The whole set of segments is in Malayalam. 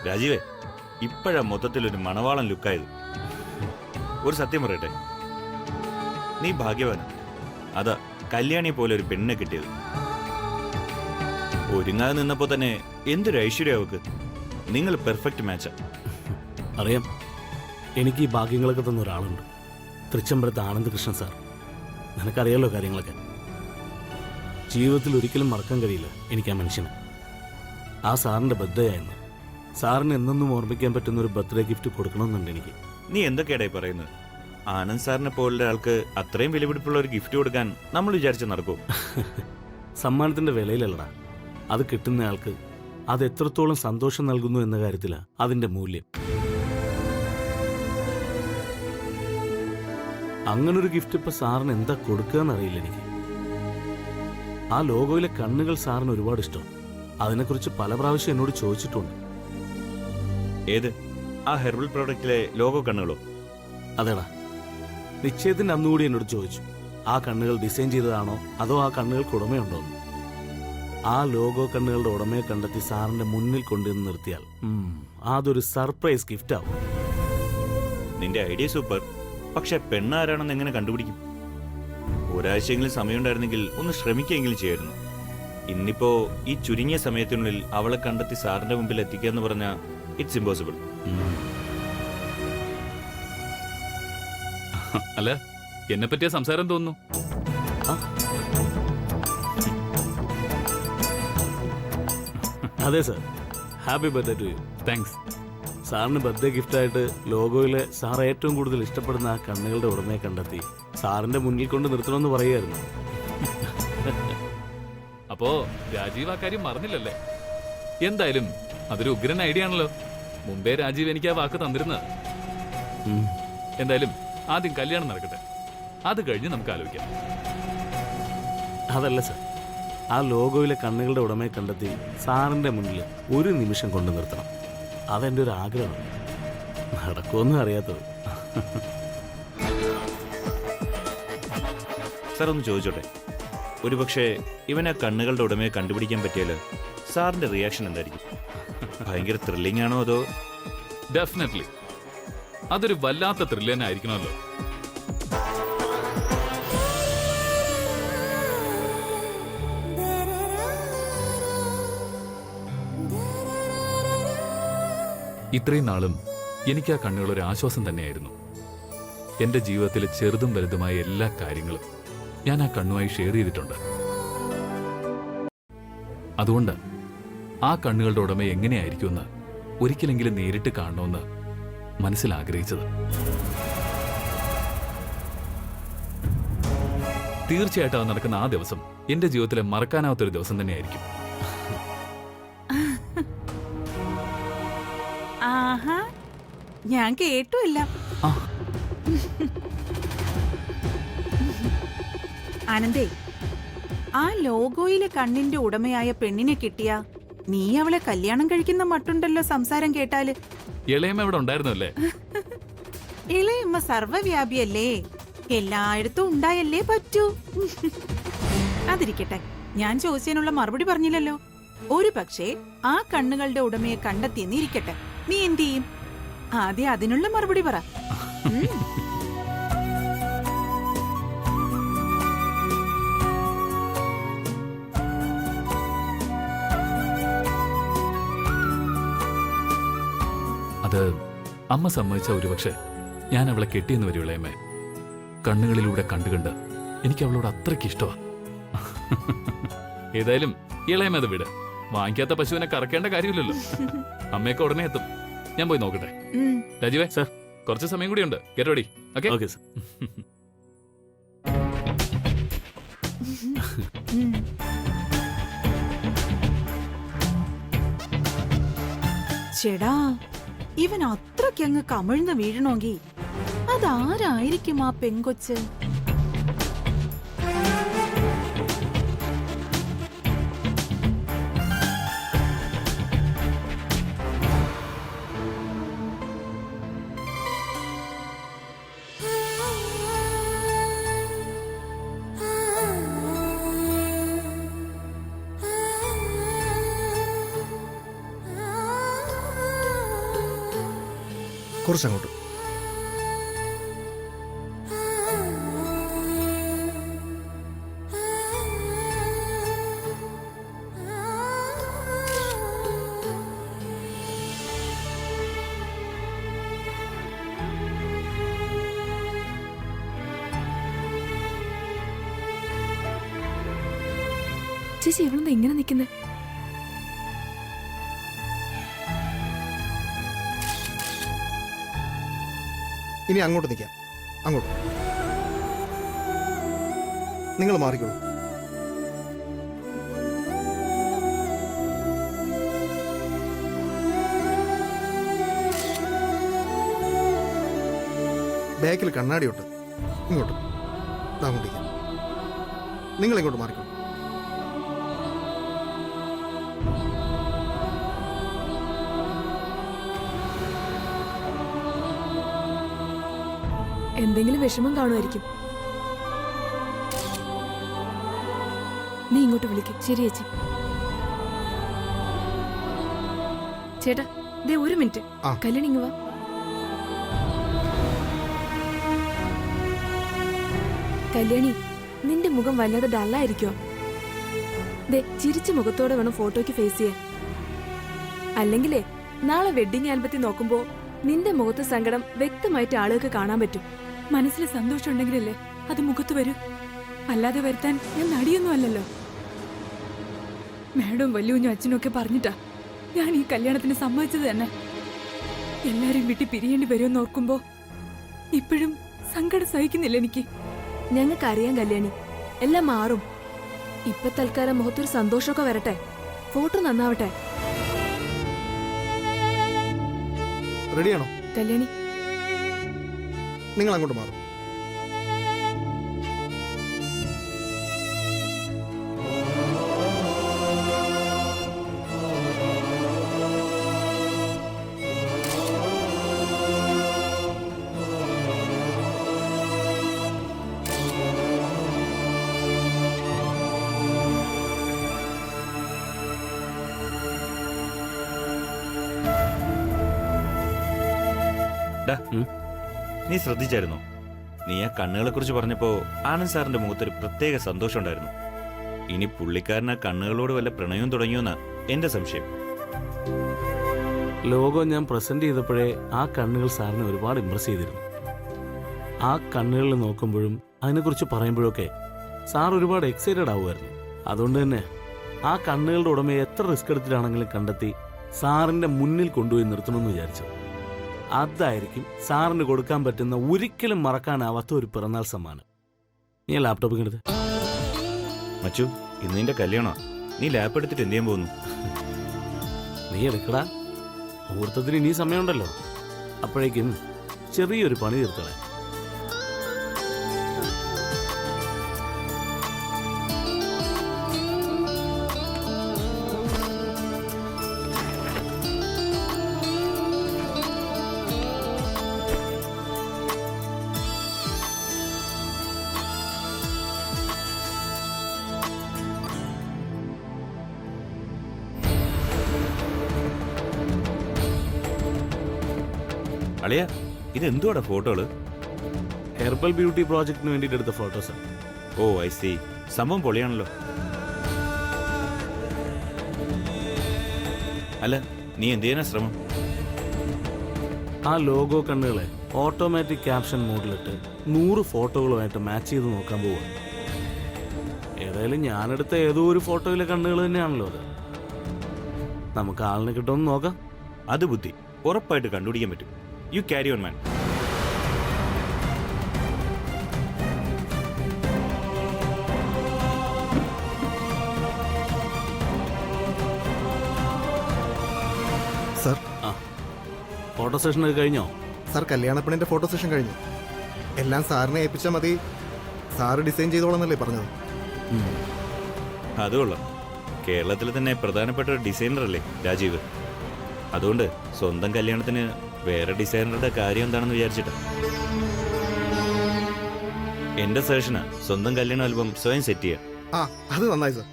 രാജീവേ, ഇപ്പോഴാ മൊത്തത്തിലൊരു മണവാളൻ ലുക്കായത്. ഒരു സത്യം പറയട്ടെ, നീ ഭാഗ്യവാനാ. അതാ കല്യാണിയെ പോലെ ഒരു പെണ്ണിനെ കിട്ടിയത്. ഒരുങ്ങാതെ നിന്നപ്പോ തന്നെ എന്തൊരു ഐശ്വര്യ അവക്ക്. നിങ്ങൾ പെർഫെക്റ്റ് മാച്ചാ. അറിയാം, എനിക്ക് ഈ ഭാഗ്യങ്ങളൊക്കെ തന്ന ഒരാളുണ്ട്. തൃച്ചംബരത്ത് ആനന്ദകൃഷ്ണൻ സാർ. നിനക്കറിയാലോ കാര്യങ്ങളൊക്കെ. ജീവിതത്തിൽ ഒരിക്കലും മറക്കാൻ കഴിയില്ല എനിക്ക് ആ മനുഷ്യനെ. ആ സാറിൻ്റെ ബർത്ത്ഡേ ആയിരുന്നു. സാറിന് എന്നെന്നും ഓർമ്മിക്കാൻ പറ്റുന്ന ഒരു ബർത്ത്ഡേ ഗിഫ്റ്റ് കൊടുക്കണമെന്നുണ്ട് എനിക്ക്. നീ എന്തൊക്കെയാടായി പറയുന്നത്? ആനന്ദ് സാറിനെ പോലുള്ള ആൾക്ക് അത്രയും വിലപിടിപ്പുള്ള ഒരു ഗിഫ്റ്റ് കൊടുക്കാൻ നമ്മൾ വിചാരിച്ച നടക്കൂ? സമ്മാനത്തിന്റെ വിലയിലല്ലടാ, അത് കിട്ടുന്ന ആൾക്ക് അത് എത്രത്തോളം സന്തോഷം നൽകുന്നു എന്ന കാര്യത്തിലാണ് അതിന്റെ മൂല്യം. അങ്ങനൊരു ഗിഫ്റ്റ് ഇപ്പൊ സാറിന് എന്താ കൊടുക്കുക എന്നറിയില്ല എനിക്ക്. ആ ലോഗോയിലെ കണ്ണുകൾ സാറിന് ഒരുപാട് ഇഷ്ടം. അതിനെക്കുറിച്ച് പല പ്രാവശ്യം എന്നോട് ചോദിച്ചിട്ടുണ്ട്. ഏത്? ആ ഹെർബൽ പ്രോഡക്റ്റിലെ ലോഗോ കണ്ണുകളോ? അതേടാ, നിശ്ചയത്തിന്റെ അന്നുകൂടി എന്നോട് ചോദിച്ചു, ആ കണ്ണുകൾ ഡിസൈൻ ചെയ്തതാണോ അതോ ആ കണ്ണുകൾക്ക് ഉടമയുണ്ടോ എന്ന്. ആ ലോഗോ കണ്ണുകളുടെ ഉടമയെ കണ്ടെത്തി സാറിന്റെ മുന്നിൽ കൊണ്ടുവന്ന് നിർത്തിയാൽ അതൊരു സർപ്രൈസ് ഗിഫ്റ്റ് ആവും. നിന്റെ ഐഡിയ സൂപ്പർ. പക്ഷെ പെണ്ണാരാണെന്ന് എങ്ങനെ കണ്ടുപിടിക്കും? ഒരാഴ്ചയെങ്കിലും സമയമുണ്ടായിരുന്നെങ്കിൽ ഒന്ന് ശ്രമിക്കുകയെങ്കിലും ചെയ്യായിരുന്നു. ഇന്നിപ്പോ ഈ ചുരുങ്ങിയ സമയത്തിനുള്ളിൽ അവളെ കണ്ടെത്തി സാറിന്റെ മുമ്പിൽ എത്തിക്കുക എന്ന് പറഞ്ഞാൽ ഇറ്റ്സ് ഇമ്പോസിബിൾ. അല്ല, എന്നെ പറ്റിയ സംസാരം തോന്നുന്നു. അതെ sir, happy birthday to you. Thanks. സാറിന് ബർത്ത്ഡേ ഗിഫ്റ്റായിട്ട് ലോഗോയിലെ സാർ ഏറ്റവും കൂടുതൽ ഇഷ്ടപ്പെടുന്ന ആ കണ്ണുകളുടെ ഉടമയെ കണ്ടെത്തി സാറിന്റെ മുന്നിൽ കൊണ്ട് നിർത്തണമെന്ന് പറയുമായിരുന്നു. അപ്പോ രാജീവ് ആ കാര്യം മറന്നില്ലല്ലേ? എന്തായാലും അതൊരു ഉഗ്രൻ ഐഡിയ ആണല്ലോ. മുമ്പേ രാജീവ് എനിക്ക് ആ വാക്ക് തന്നിരുന്നത്. എന്തായാലും ആദ്യം കല്യാണം നടക്കട്ടെ, അത് കഴിഞ്ഞ് നമുക്ക് ആലോചിക്കാം. അതല്ല സാർ, ആ ലോഗോയിലെ കണ്ണുകളുടെ ഉടമയെ കണ്ടെത്തി സാറിന്റെ മുന്നിൽ ഒരു നിമിഷം കൊണ്ടു നിർത്തണം. അതെന്റെ ഒരു ആഗ്രഹമാണ്. നടക്കുമെന്നും അറിയാത്തത്. സാർ ഒന്ന് ചോദിച്ചോട്ടെ, ഒരുപക്ഷെ ഇവൻ ആ കണ്ണുകളുടെ ഉടമയെ കണ്ടുപിടിക്കാൻ പറ്റിയാല് സാറിന്റെ റിയാക്ഷൻ എന്തായിരിക്കും? ഭയങ്കര ത്രില്ലിംഗ് ആണോ അതോ? ഡെഫിനറ്റ്ലി അതൊരു വല്ലാത്ത ത്രില്ല് തന്നെ ആയിരിക്കണമല്ലോ. ഇത്രയും നാളും എനിക്ക് ആ കണ്ണുകൾ ഒരു ആശ്വാസം തന്നെയായിരുന്നു. എന്റെ ജീവിതത്തിലെ ചെറുതും വലുതുമായ എല്ലാ കാര്യങ്ങളും ഞാൻ ആ കണ്ണുമായി ഷെയർ ചെയ്തിട്ടുണ്ട്. അതുകൊണ്ട് ആ കണ്ണുകളുടെ ഉടമ എങ്ങനെയായിരിക്കുമെന്ന് ഒരിക്കലെങ്കിലും നേരിട്ട് കാണണമെന്ന് മനസ്സിൽ ആഗ്രഹിച്ചത്. തീർച്ചയായിട്ടും അത് നടക്കുന്ന ആ ദിവസം എന്റെ ജീവിതത്തിലെ മറക്കാനാവാത്തൊരു ദിവസം തന്നെയായിരിക്കും. ആഹാ, ഞാൻ കേട്ടുമില്ല. ആനന്ദേ, ആ ലോഗോയിലെ കണ്ണിന്റെ ഉടമയായ പെണ്ണിനെ കിട്ടിയ നീ അവളെ കല്യാണം കഴിക്കുന്ന മട്ടുണ്ടല്ലോ സംസാരം കേട്ടാല്. ഇളയമ്മ ഇവിടെ ഉണ്ടായിരുന്നല്ലേ? ഇളയമ്മ സർവ്വവ്യാപിയല്ലേ, എല്ലായിടത്തും ഉണ്ടായല്ലേ പറ്റൂ. അതിരിക്കട്ടെ, ഞാൻ ചോദിച്ചതിനുള്ള മറുപടി പറഞ്ഞില്ലല്ലോ. ഒരു പക്ഷേ ആ കണ്ണുകളുടെ ഉടമയെ കണ്ടെത്തിയെന്നിരിക്കട്ടെ, നീ എന്ത് ചെയ്യും? ആദ്യം അതിനുള്ള മറുപടി പറ. അത് അമ്മ സമ്മതിച്ച ഒരുപക്ഷെ ഞാൻ അവളെ കെട്ടിയെന്ന് വരും ഇളയമ്മേ. കണ്ണുകളിലൂടെ കണ്ടുകണ്ട് എനിക്ക് അവളോട് അത്രയ്ക്ക് ഇഷ്ടമാണ്. ഏതായാലും ഇളയമ്മ അത് വിട്. വാങ്ങിക്കാത്ത പശുവിനെ കറക്കേണ്ട കാര്യമില്ലല്ലോ. അമ്മയൊക്കെ ഉടനെ എത്തും. ഞാൻ പോയി നോക്കട്ടെ. രാജീവേ സർ, കുറച്ച് സമയം കൂടി ഉണ്ട്. Get ready. Okay sir. ചേടാ, ഇവൻ അത്രയ്ക്കങ്ങ് കമിഴ്ന്ന് വീഴണമെങ്കിൽ അതാരായിരിക്കും ആ പെങ്കൊച്ച്? കുറച്ചങ്ങോട്ട്. ചേച്ചി ഇവളെന്താ ഇങ്ങനെ നിൽക്കുന്നത്? ഇനി അങ്ങോട്ട് നിൽക്കാം. അങ്ങോട്ട് നിങ്ങൾ മാറിക്കോളൂ. ബാക്കിൽ കണ്ണാടിയുണ്ട്. ഇങ്ങോട്ട് അങ്ങോട്ടേക്ക്. നിങ്ങൾ ഇങ്ങോട്ട് മാറിക്കോളൂ. എന്തെങ്കിലും വിഷമം കാണുമായിരിക്കും. നീ ഇങ്ങോട്ട് വിളിക്കും. ശരി ചേച്ചി. ചേട്ടാ ദേ ഒരു മിനിറ്റ്. ആ. കല്യാണി ഇങ്ങ് വാ. കല്യാണി, നിന്റെ മുഖം വല്ലാതെ ഡള്ളായിരിക്കോ? ദേ ചിരിച്ച മുഖത്തോടെ വേണം ഫോട്ടോയ്ക്ക് ഫേസ് ചെയ്യാൻ. അല്ലെങ്കിലേ നാളെ വെഡിങ് ആൽബത്തിൽ നോക്കുമ്പോ നിന്റെ മുഖത്ത് സങ്കടം വ്യക്തമായിട്ട് ആളുകൾക്ക് കാണാൻ പറ്റും. മനസ്സിൽ സന്തോഷം ഉണ്ടെങ്കിലല്ലേ അത് മുഖത്ത് വരൂ. അല്ലാതെ വരുത്താൻ ഞാൻ നടിയൊന്നും അല്ലല്ലോ. മാഡവും വല്യുഞ്ഞും അച്ഛനും ഒക്കെ പറഞ്ഞിട്ടാ ഞാൻ ഈ കല്യാണത്തിന് സമ്മതിച്ചത് തന്നെ. എല്ലാരും വീട്ടിൽ പിരിയേണ്ടി വരുമെന്ന് ഓർക്കുമ്പോ ഇപ്പോഴും സങ്കടം സഹിക്കുന്നില്ല എനിക്ക്. ഞങ്ങൾക്കറിയാം കല്യാണി, എല്ലാം മാറും. ഇപ്പൊ തൽക്കാലം മുഖത്തൊരു സന്തോഷമൊക്കെ വരട്ടെ. ഫോട്ടോ നന്നാവട്ടെ. റെഡിയാണോ? കല്യാണി, നിങ്ങൾ അങ്ങോട്ട് മാറും. ഡാ, നീ ശ്രദ്ധിച്ചായിരുന്നോ? നീ ആ കണ്ണുകളെ കുറിച്ച് പറഞ്ഞപ്പോ ആനന്ദ് സാറിന്റെ മുഖത്തൊരു പ്രത്യേക സന്തോഷം ഉണ്ടായിരുന്നു. ഇനി പുള്ളിക്കാരൻ ആ കണ്ണുകളോട് വല്ല പ്രണയവും തുടങ്ങിയോന്നാ എന്റെ സംശയം. ലോഗോ ഞാൻ പ്രസന്റ് ചെയ്തപ്പോഴേ ആ കണ്ണുകൾ സാറിനെ ഒരുപാട് ഇമ്പ്രസ് ചെയ്തിരുന്നു. ആ കണ്ണുകളിൽ നോക്കുമ്പോഴും അതിനെക്കുറിച്ച് പറയുമ്പോഴൊക്കെ സാർ ഒരുപാട് എക്സൈറ്റഡ് ആവുമായിരുന്നു. അതുകൊണ്ട് തന്നെ ആ കണ്ണുകളുടെ ഉടമയെ എത്ര റിസ്ക് എടുത്തിട്ടാണെങ്കിലും കണ്ടെത്തി സാറിന്റെ മുന്നിൽ കൊണ്ടുപോയി നിർത്തണമെന്ന് വിചാരിച്ചു. അതായിരിക്കും സാറിന് കൊടുക്കാൻ പറ്റുന്ന ഒരിക്കലും മറക്കാനാവാത്ത ഒരു പിറന്നാൾ സമ്മാനം. നീ ലാപ്ടോപ്പ് എടുത്ത്. മച്ചു, ഇന്ന് നിന്റെ കല്യാണോ? നീ ലാപ്പ് എടുത്തിട്ട് എന്ത് ചെയ്യാൻ പോകുന്നു? നീ എടുക്കടാ, മുഹൂർത്തത്തിന് ഇനി സമയമുണ്ടല്ലോ. അപ്പോഴേക്കും ചെറിയൊരു പണി തീർത്തളെ. അളിയ, ഇത് എന്തുവാടാ ഫോട്ടോകള്? ഹെർബൽ ബ്യൂട്ടി പ്രോജക്റ്റിന് വേണ്ടിയിട്ട് എടുത്ത ഫോട്ടോസാണ്. ഓ ഐ സി, സംഭവം പൊളിയാണല്ലോ. അല്ല, നീ എന്ത് ചെയ്യാനാ ശ്രമം? ആ ലോഗോ കണ്ണുകളെ ഓട്ടോമാറ്റിക് ക്യാപ്ഷൻ മോഡിലിട്ട് 100 ഫോട്ടോകളുമായിട്ട് മാച്ച് ചെയ്ത് നോക്കാൻ പോവുക. ഏതായാലും ഞാനെടുത്ത ഏതോ ഒരു ഫോട്ടോയിലെ കണ്ണുകൾ തന്നെയാണല്ലോ അത്. നമുക്ക് ആളിനെ കിട്ടുമെന്ന് നോക്കാം. അത് ബുദ്ധി, ഉറപ്പായിട്ട് കണ്ടുപിടിക്കാൻ പറ്റും. You carry on man. Sir, photo session ഒക്കെ കഴിഞ്ഞോ? സാർ കല്യാണപ്പെണ്ണിന്റെ ഫോട്ടോ സെഷൻ കഴിഞ്ഞു. എല്ലാം സാറിനെ ഏൽപ്പിച്ചാൽ മതി. സാറ് ഡിസൈൻ ചെയ്തോളാന്നല്ലേ പറഞ്ഞത്? അതുകൊള്ളാം. കേരളത്തിൽ തന്നെ പ്രധാനപ്പെട്ട ഒരു ഡിസൈനർ അല്ലേ രാജീവ്. അതുകൊണ്ട് സ്വന്തം കല്യാണത്തിന് വേറെ ഡിസൈനറുടെ കാര്യം എന്താണെന്ന് വിചാരിച്ചിട്ട് എന്റെ സജഷന് സ്വന്തം കല്യാണ ആൽബം സ്വയം സെറ്റ് ചെയ്യാം. ആ, അത് നന്നായി സാർ.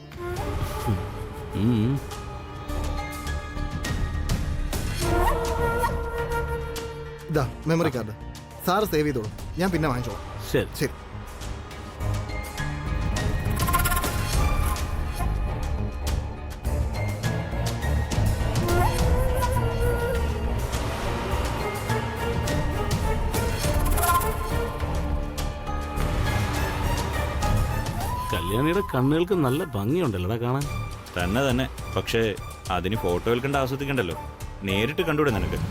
ഇതാ മെമ്മറി കാർഡ്. സാറ് സേവ് ചെയ്തോളൂ, ഞാൻ പിന്നെ വാങ്ങിച്ചോളാം. ശരി. ശരി. കല്യാണിയുടെ കണ്ണുകൾക്ക് നല്ല ഭംഗിയുണ്ടല്ലോടാ കാണാൻ. തന്നെ തന്നെ. പക്ഷേ അതിന് ഫോട്ടോയിൽ കണ്ട് ആസ്വദിക്കണ്ടല്ലോ, നേരിട്ട് കണ്ടൂടെ നിനക്ക്?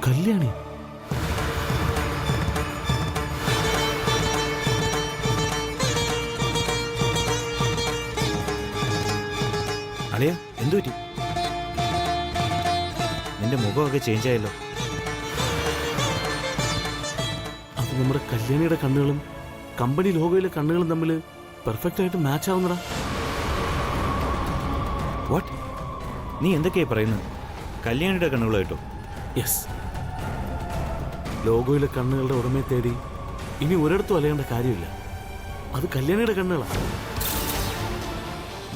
കല്യാണി അളിയ, എന്തു പറ്റി? നിന്റെ മുഖമൊക്കെ ചേഞ്ച് ആയല്ലോ. അത് നമ്മുടെ കല്യാണിയുടെ കണ്ണുകളും കമ്പനി ലോഗോയിലെ കണ്ണുകളും തമ്മിൽ പെർഫെക്റ്റ് ആയിട്ട് മാച്ച് ആവുന്നടാ. വാട്ട്? നീ എന്തൊക്കെയാ പറയുന്നത്? കല്യാണിയുടെ കണ്ണുകളായിട്ടോ? യെസ്, ലോഗോയിലെ കണ്ണുകളുടെ ഉടമയെ തേടി ഇനി ഒരിടത്തും അലയേണ്ട കാര്യമില്ല. അത് കല്യാണിയുടെ കണ്ണുകളാണ്,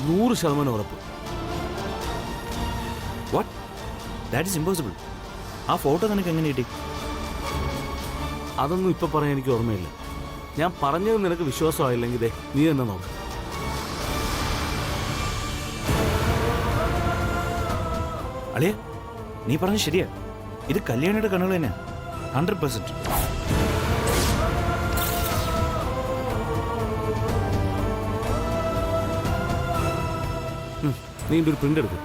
100% ഉറപ്പ്. വാട്ട്? That is impossible. ആ ഫോട്ടോ നിനക്ക് എങ്ങനെ കിട്ടി? അതൊന്നും ഇപ്പൊ പറയാൻ എനിക്ക് ഓർമ്മയില്ല. ഞാൻ പറഞ്ഞത് നിനക്ക് വിശ്വാസമായില്ലെങ്കിൽ ദേ നീ തന്നെ നോക്ക്. അളിയ, നീ പറഞ്ഞത് ശരിയാ. ഇത് കല്യാണിയുടെ കണ്ണുകൾ തന്നെ, 100%. നീ ഇതിൻ്റെ ഒരു പ്രിന്റ് എടുക്കും.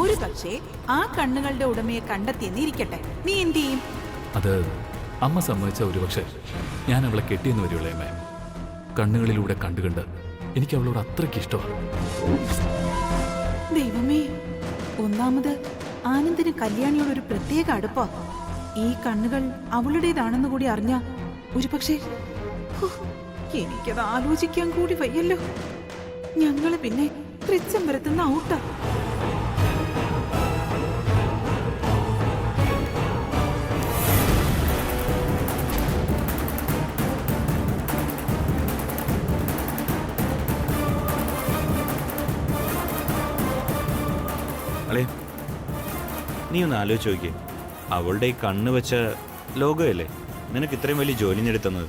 ഒരു പക്ഷേ ആ കണ്ണുകളുടെ ഉടമയെ കണ്ടെത്തിയെന്നിരിക്കട്ടെ, നീ എന്ത് ചെയ്യും? അത് അമ്മ സമ്മതിച്ച ഒരുപക്ഷെ ഞാൻ അവളെ കെട്ടിയെന്ന് വരെയുള്ള അമ്മ. കണ്ണുകളിലൂടെ കണ്ടുകണ്ട് എനിക്ക് അവളോട് അത്രയ്ക്ക് ഇഷ്ടമാണ്. ദൈവമേ, ഒന്നാമത് ആനന്ദിന് കല്യാണിയോട് ഒരു പ്രത്യേക അടുപ്പാ. ഈ കണ്ണുകൾ അവളുടേതാണെന്ന് കൂടി അറിഞ്ഞ ഒരു പക്ഷേ എനിക്കത് ആലോചിക്കാൻ കൂടി വയ്യല്ലോ. ഞങ്ങള് പിന്നെ തൃച്ചംബരത്തുനിന്ന് ഔട്ടാ. അളേ, നീ ഒന്ന് ആലോചിച്ച് നോക്കിയേ. അവളുടെ ഈ കണ്ണ് വെച്ച ലോഗോയല്ലേ നിനക്ക് ഇത്രയും വലിയ ജോലി നേടിത്തന്നത്.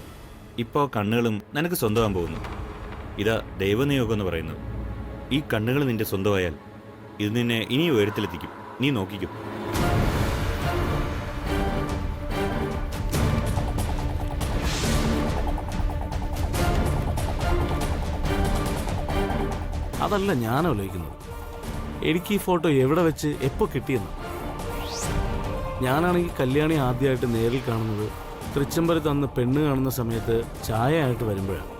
ഇപ്പോൾ കണ്ണുകളും നിനക്ക് സ്വന്തമാകാൻ പോകുന്നു. ഇതാ ദൈവനിയോഗം എന്ന് പറയുന്നത്. ഈ കണ്ണുകൾ നിന്റെ സ്വന്തമായാൽ ഇത് നിന്നെ ഇനി ഉയരത്തിലെത്തിക്കും. നീ നോക്കിക്കും. അതല്ല ഞാൻ ആലോചിക്കുന്നത്, എനിക്ക് ഈ ഫോട്ടോ എവിടെ വെച്ച് എപ്പോൾ കിട്ടിയെന്ന്. ഞാനാണെങ്കിൽ കല്യാണി ആദ്യമായിട്ട് നേരിൽ കാണുന്നത് തൃച്ചംബരത്ത് അന്ന് പെണ്ണ് കാണുന്ന സമയത്ത് ചായ ആയിട്ട് വരുമ്പോഴാണ്.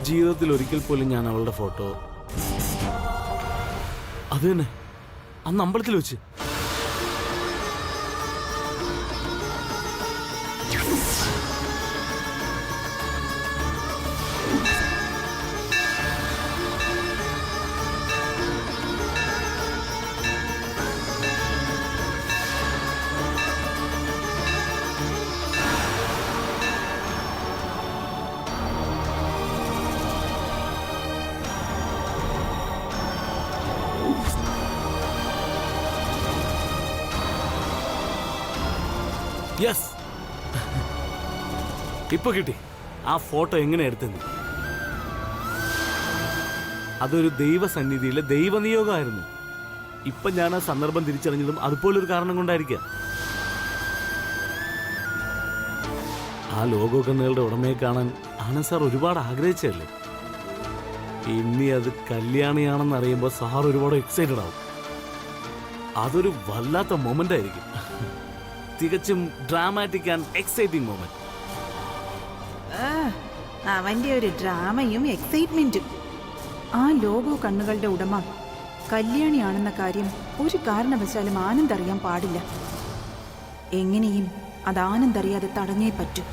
ജീവിതത്തിൽ ഒരിക്കൽ പോലും ഞാൻ അവളുടെ ഫോട്ടോ, അത് തന്നെ അന്ന് അമ്പലത്തിൽ വെച്ച്. യെസ്, ഇപ്പൊ കിട്ടി ആ ഫോട്ടോ എങ്ങനെ എടുത്തെന്ന്. അതൊരു ദൈവസന്നിധിയിലെ ദൈവനിയോഗമായിരുന്നു. ഇപ്പൊ ഞാൻ ആ സന്ദർഭം തിരിച്ചറിഞ്ഞതും അതുപോലൊരു കാരണം കൊണ്ടായിരിക്കാം. ആ ലോഗോ കണ്ണുകളുടെ ഉടമയെ കാണാൻ ആനന്ദ് സാർ ഒരുപാട് ആഗ്രഹിച്ചല്ലേ. ഇനി അത് കല്യാണിയാണെന്ന് അറിയുമ്പോൾ സാർ ഒരുപാട് എക്സൈറ്റഡ് ആവും. അതൊരു വല്ലാത്ത മൊമെന്റ് ആയിരിക്കും. തികച്ചും ഡ്രാമാറ്റിക് ആൻഡ് എക്സൈറ്റിംഗ് മൊമെന്റ്. അവന്റെ ഒരു ഡ്രാമയും എക്സൈറ്റ്മെന്റും. ആ ലോഗോ കണ്ണുകളുടെ ഉടമ കല്യാണിയാണെന്ന കാര്യം ഒരു കാരണവശാലും ആനന്ദ് അറിയാൻ പാടില്ല. എങ്ങനെയും അത് ആനന്ദ് അറിയാതെ തടഞ്ഞേ പറ്റൂ.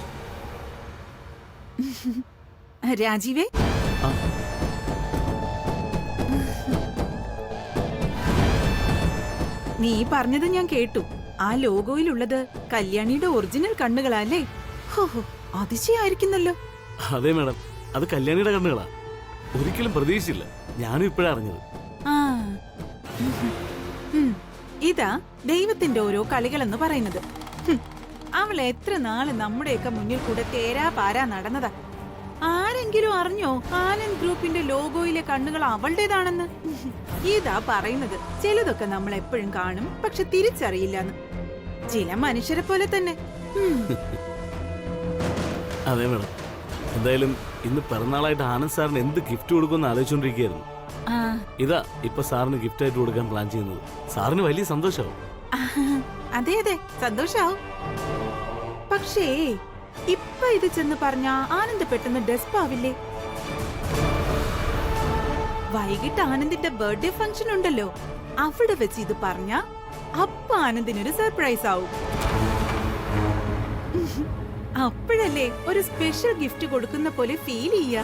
രാജീവേ, ആ, നീ പറഞ്ഞത് ഞാൻ കേട്ടു. ആ ലോഗോയിലുള്ളത് കല്യാണിയുടെ ഒറിജിനൽ കണ്ണുകളല്ലേ? ഹോ, അതിശയായിരിക്കുന്നല്ലോ. അതെ മാഡം, അത് കല്യാണിയുടെ കണ്ണുകളാ. ഒരിക്കലും പ്രതീക്ഷിച്ചില്ല. ഞാനും ഇപ്പോഴാ അറിഞ്ഞത്. ആ, ഇതാ ദൈവത്തിന്റെ ഓരോ കളികളെന്ന് പറയുന്നത്. അവൾ എത്ര നാള് നമ്മുടെയൊക്കെ മുന്നിൽ കൂടെ തേരാ പാരാ നടന്നതാ. ആരെങ്കിലും അറിഞ്ഞോ ആനന്ദ് ഗ്രൂപ്പിന്റെ ലോഗോയിലെ കണ്ണുകൾ അവളുടേതാണെന്ന്? ഇതാ പറയുന്നത്, ചിലതൊക്കെ നമ്മൾ എപ്പോഴും കാണും, പക്ഷെ തിരിച്ചറിയില്ലെന്ന്. ചില മനുഷ്യരെ പോലെ തന്നെ. അതെ മാഡം, എന്തായാലും ഇന്ന് പിറന്നാളായിട്ട് ആനന്ദ് സാറിന് എന്ത് ഗിഫ്റ്റ് കൊടുക്കുമെന്ന് ആലോചിച്ചുകൊണ്ടിരിക്കുകയായിരുന്നു. ഇതാ ഇപ്പൊ സാറിന് ഗിഫ്റ്റ് ആയിട്ട് കൊടുക്കാൻ പ്ലാൻ ചെയ്യുന്നത്. സാറിന് വലിയ സന്തോഷമാവും. അതെ അതെ, സന്തോഷാവും. പക്ഷേ ഇപ്പൊ ഇത് ചെന്ന് പറഞ്ഞ ആനന്ദ് പെട്ടെന്ന് ഡെസ്പാവില്ലേ? വൈകിട്ട് ആനന്ദിന്റെ ബർത്ത്ഡേ ഫംഗ്ഷൻ ഉണ്ടല്ലോ, അവിടെ വെച്ച് ഇത് പറഞ്ഞ അപ്പൊ ആനന്ദിനൊരു സർപ്രൈസ് ആവും. അപ്പോഴല്ലേ ഒരു സ്പെഷ്യൽ ഗിഫ്റ്റ് കൊടുക്കുന്ന പോലെ ഫീൽ ചെയ്യാ.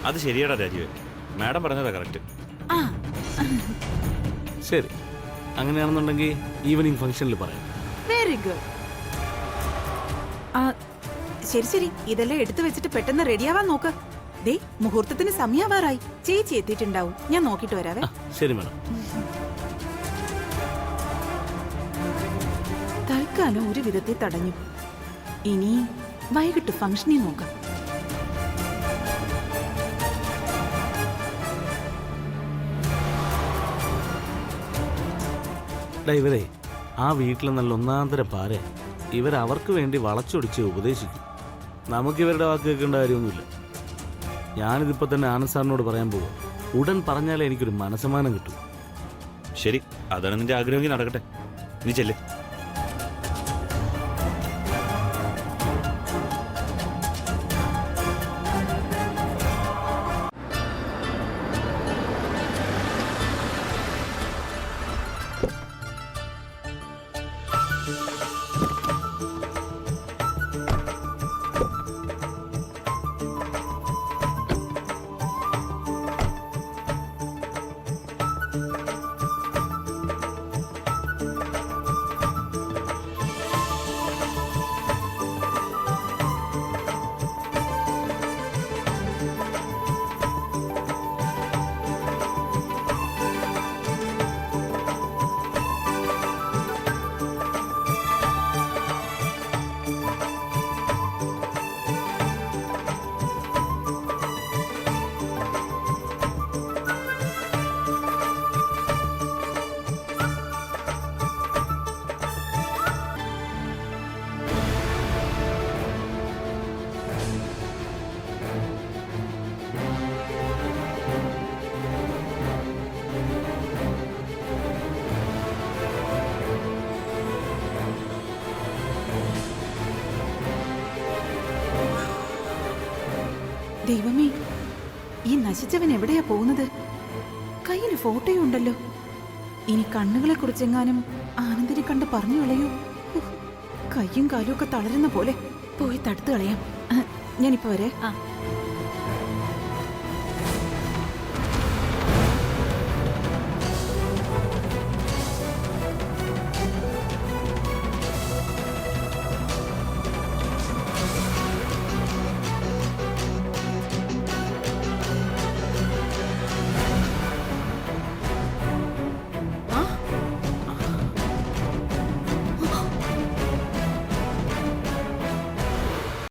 അത് ശരിയാടാ രാജീവ്, മാഡം പറഞ്ഞതാ കറക്റ്റ്. ആ, ശരി, അങ്ങനെയാണെന്നുണ്ടെങ്കിൽ ഈവനിങ് ഫംഗ്ഷനിൽ പറയാം. Very good. ശരി ശരി, ഇതെല്ലാം എടുത്തു വെച്ചിട്ട് പെട്ടെന്ന് റെഡിയാവാൻ നോക്ക്. ദേ, മുഹൂർത്തത്തിന് സമയാവാറായി. ചേച്ചി എത്തിയിട്ടുണ്ടാവും. ഞാൻ നോക്കിട്ട് വരാവേ. ആ, ശരി മാഡം. തൽക്കാലം ഒരു വിധത്തിൽ തടഞ്ഞു. ഇനി വൈകിട്ട് ഫംഗ്ഷനിൽ നോക്കാം. ഇവരെ ആ വീട്ടിലെ നല്ല ഒന്നാന്തര പാര. ഇവരവർക്ക് വേണ്ടി വളച്ചൊടിച്ച് ഉപദേശിക്കും. നമുക്കിവരുടെ വാക്ക് കേൾക്കേണ്ട കാര്യമൊന്നുമില്ല. ഞാനിതിപ്പോൾ തന്നെ ആനന്ദ് സാറിനോട് പറയാൻ പോവാം. ഉടൻ പറഞ്ഞാലേ എനിക്കൊരു മനസ്സമാനം കിട്ടും. ശരി, അതാണ് നിന്റെ ആഗ്രഹമെങ്കിൽ നടക്കട്ടെ. നീ ചെല്ലേ. ദൈവമേ, ഈ നശിച്ചവൻ എവിടെയാ പോകുന്നത്? കയ്യിൽ ഫോട്ടോയും ഉണ്ടല്ലോ. ഇനി കണ്ണുകളെ കുറിച്ചെങ്ങാനും ആനന്ദിനെ കണ്ട് പറഞ്ഞു കളയൂ. കയ്യും കാലും ഒക്കെ തളരുന്ന പോലെ. പോയി തടുത്തു കളയാം. ഞാനിപ്പോ വരെ.